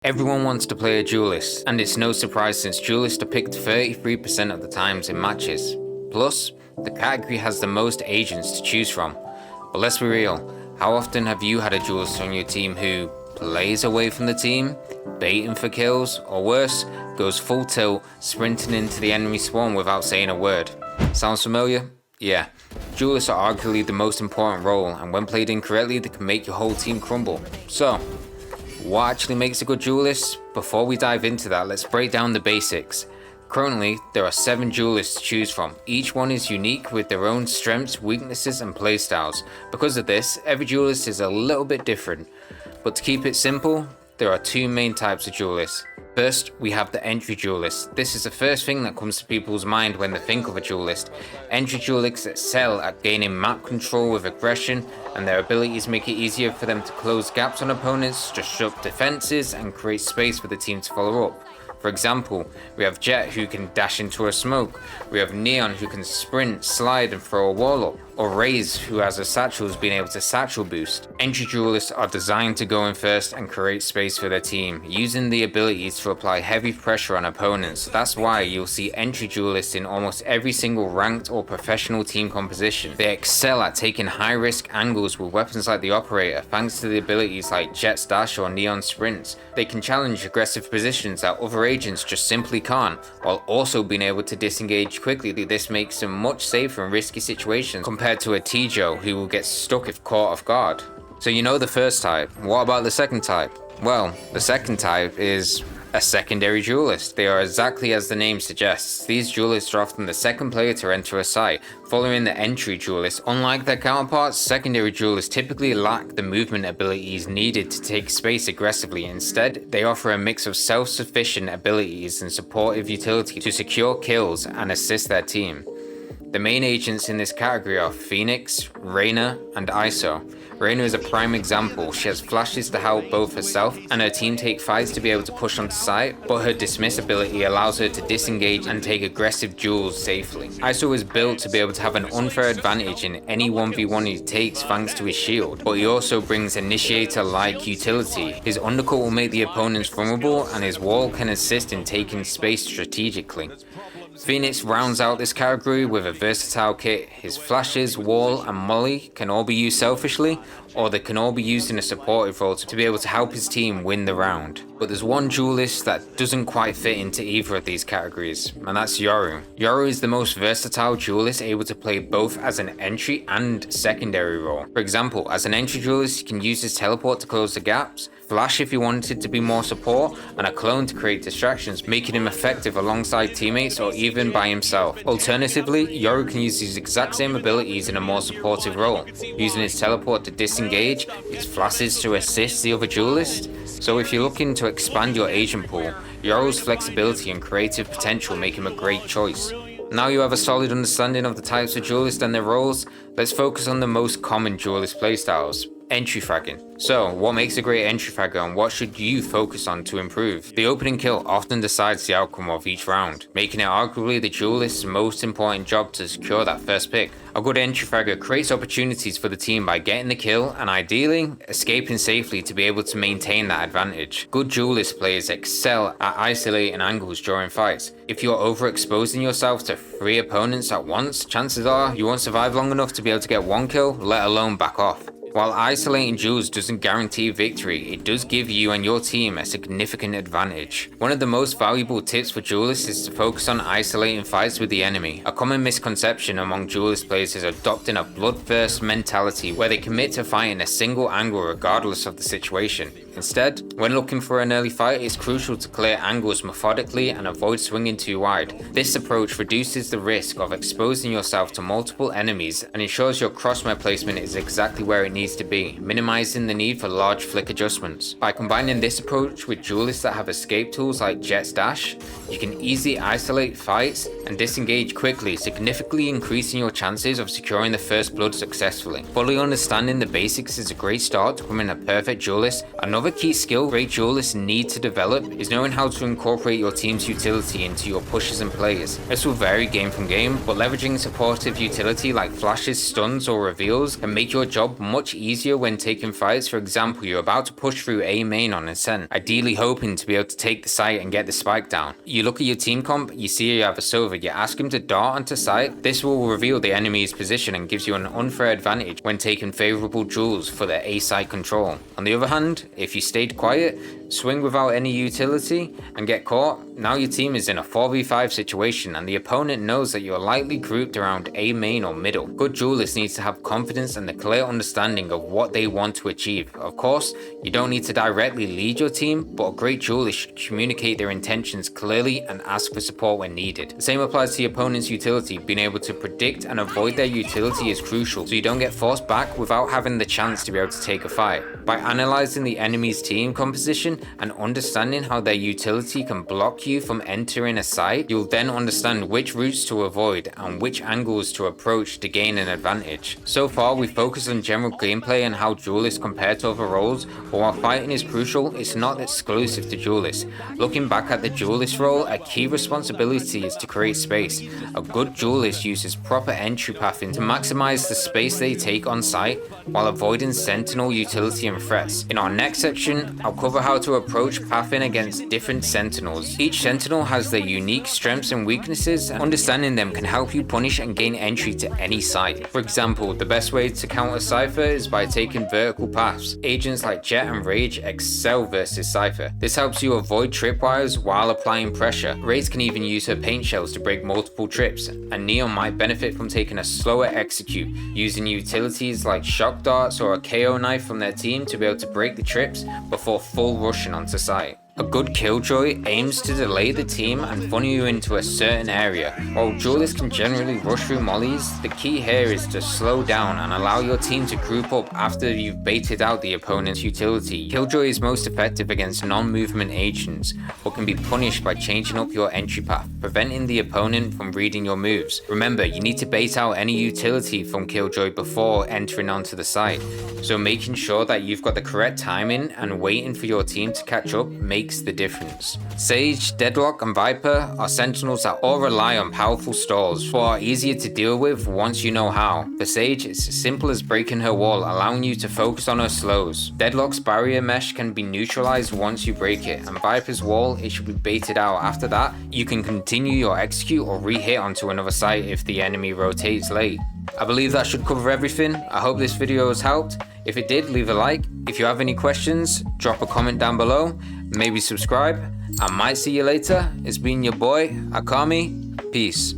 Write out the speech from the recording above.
Everyone wants to play a duelist, and it's no surprise since duelists are picked 33% of the times in matches. Plus, the category has the most agents to choose from. But let's be real, how often have you had a duelist on your team who plays away from the team, baiting for kills, or worse, goes full tilt, sprinting into the enemy spawn without saying a word? Sounds familiar? Yeah. Duelists are arguably the most important role, and when played incorrectly, they can make your whole team crumble. So, what actually makes a good duelist? Before we dive into that, let's break down the basics. Currently, there are 7 duelists to choose from. Each one is unique with their own strengths, weaknesses, and playstyles. Because of this, every duelist is a little bit different. But to keep it simple, there are 2 main types of duelists. First, we have the entry duelist. This is the first thing that comes to people's mind when they think of a duelist. Entry duelists excel at gaining map control with aggression, and their abilities make it easier for them to close gaps on opponents, disrupt defenses, and create space for the team to follow up. For example, we have Jet who can dash into a smoke, we have Neon who can sprint, slide and throw a wall up, or Raze who has a satchel being able to satchel boost. Entry duelists are designed to go in first and create space for their team, using the abilities to apply heavy pressure on opponents. That's why you'll see entry duelists in almost every single ranked or professional team composition. They excel at taking high risk angles with weapons like the Operator thanks to the abilities like Jet's dash or Neon sprints. They can challenge aggressive positions that other agents just simply can't, while also being able to disengage quickly. This makes them much safer in risky situations compared to a Tijo who will get stuck if caught off guard. So you know the first type. What about the second type? Well, the second type is a secondary duelist. They are exactly as the name suggests. These duelists are often the second player to enter a site, following the entry duelist. Unlike their counterparts, secondary duelists typically lack the movement abilities needed to take space aggressively. Instead, they offer a mix of self-sufficient abilities and supportive utility to secure kills and assist their team. The main agents in this category are Phoenix, Reyna, and ISO. Reyna is a prime example. She has flashes to help both herself and her team take fights to be able to push onto site, but her dismiss ability allows her to disengage and take aggressive duels safely. ISO is built to be able to have an unfair advantage in any 1v1 he takes thanks to his shield, but he also brings initiator-like utility. His undercut will make the opponents vulnerable, and his wall can assist in taking space strategically. Phoenix rounds out this category with a versatile kit. His flashes, wall and molly can all be used selfishly, or they can all be used in a supportive role to be able to help his team win the round. But there's one duelist that doesn't quite fit into either of these categories, and that's Yoru. Yoru is the most versatile duelist, able to play both as an entry and secondary role. For example, as an entry duelist, you can use his teleport to close the gaps, flash if you wanted to be more support, and a clone to create distractions, making him effective alongside teammates or even by himself. Alternatively, Yoru can use these exact same abilities in a more supportive role, using his teleport to disengage, his flashes to assist the other duelist. So if you're looking to expand your agent pool, Yoru's flexibility and creative potential make him a great choice. Now you have a solid understanding of the types of duelists and their roles, let's focus on the most common duelist playstyles. Entry fragging. So, what makes a great entry fragger and what should you focus on to improve? The opening kill often decides the outcome of each round, making it arguably the duelist's most important job to secure that first pick. A good entry fragger creates opportunities for the team by getting the kill and ideally escaping safely to be able to maintain that advantage. Good duelist players excel at isolating angles during fights. If you're overexposing yourself to 3 opponents at once, chances are you won't survive long enough to be able to get 1 kill, let alone back off. While isolating duels doesn't guarantee victory, it does give you and your team a significant advantage. One of the most valuable tips for duelists is to focus on isolating fights with the enemy. A common misconception among duelist players is adopting a bloodthirst mentality where they commit to fighting a single angle regardless of the situation. Instead, when looking for an early fight, it's crucial to clear angles methodically and avoid swinging too wide. This approach reduces the risk of exposing yourself to multiple enemies and ensures your crosshair placement is exactly where it needs to be, minimizing the need for large flick adjustments. By combining this approach with duelists that have escape tools like Jet's dash, you can easily isolate fights and disengage quickly, significantly increasing your chances of securing the first blood successfully. Fully understanding the basics is a great start to becoming a perfect duelist. Another Another key skill great duelists need to develop is knowing how to incorporate your team's utility into your pushes and plays. This will vary game from game, but leveraging supportive utility like flashes, stuns, or reveals can make your job much easier when taking fights. For example, you're about to push through A main on a Sen, ideally hoping to be able to take the site and get the spike down. You look at your team comp, you see you have a Sova, you ask him to dart onto site. This will reveal the enemy's position and gives you an unfair advantage when taking favorable duels for the A side control. On the other hand, if you stayed quiet, swing without any utility, and get caught, now your team is in a 4v5 situation and the opponent knows that you're lightly grouped around A main or middle. Good duelists need to have confidence and a clear understanding of what they want to achieve. Of course, you don't need to directly lead your team, but a great duelist should communicate their intentions clearly and ask for support when needed. The same applies to the opponent's utility. Being able to predict and avoid their utility is crucial, so you don't get forced back without having the chance to be able to take a fight. By analyzing the enemy's team composition and understanding how their utility can block you from entering a site, you'll then understand which routes to avoid and which angles to approach to gain an advantage. So far, we've focused on general gameplay and how duelists compare to other roles, but while fighting is crucial, it's not exclusive to duelists. Looking back at the duelist role, a key responsibility is to create space. A good duelist uses proper entry pathing to maximize the space they take on site while avoiding sentinel utility and threats. In our next section, I'll cover how to approach pathing against different sentinels. Each sentinel has their unique strengths and weaknesses, and understanding them can help you punish and gain entry to any site. For example, the best way to counter Cypher is by taking vertical paths. Agents like Jet and Rage excel versus Cypher. This helps you avoid tripwires while applying pressure. Raze can even use her paint shells to break multiple trips, and Neon might benefit from taking a slower execute, using utilities like shock darts or a KO knife from their team to be able to break the trips before full rushing onto site. A good killjoy aims to delay the team and funnel you into a certain area. While duelists can generally rush through mollies, the key here is to slow down and allow your team to group up after you've baited out the opponent's utility. Killjoy is most effective against non-movement agents, but can be punished by changing up your entry path, preventing the opponent from reading your moves. Remember, you need to bait out any utility from Killjoy before entering onto the site, so making sure that you've got the correct timing and waiting for your team to catch up makes the difference. Sage, Deadlock, and Viper are sentinels that all rely on powerful stalls, but are easier to deal with once you know how. For Sage, it's as simple as breaking her wall, allowing you to focus on her slows. Deadlock's barrier mesh can be neutralized once you break it, and Viper's wall, it should be baited out. After that, you can continue your execute or re-hit onto another site if the enemy rotates late. I believe that should cover everything. I hope this video has helped. If it did, leave a like. If you have any questions, drop a comment down below. Maybe subscribe. I might see you later. It's been your boy, Akami. Peace.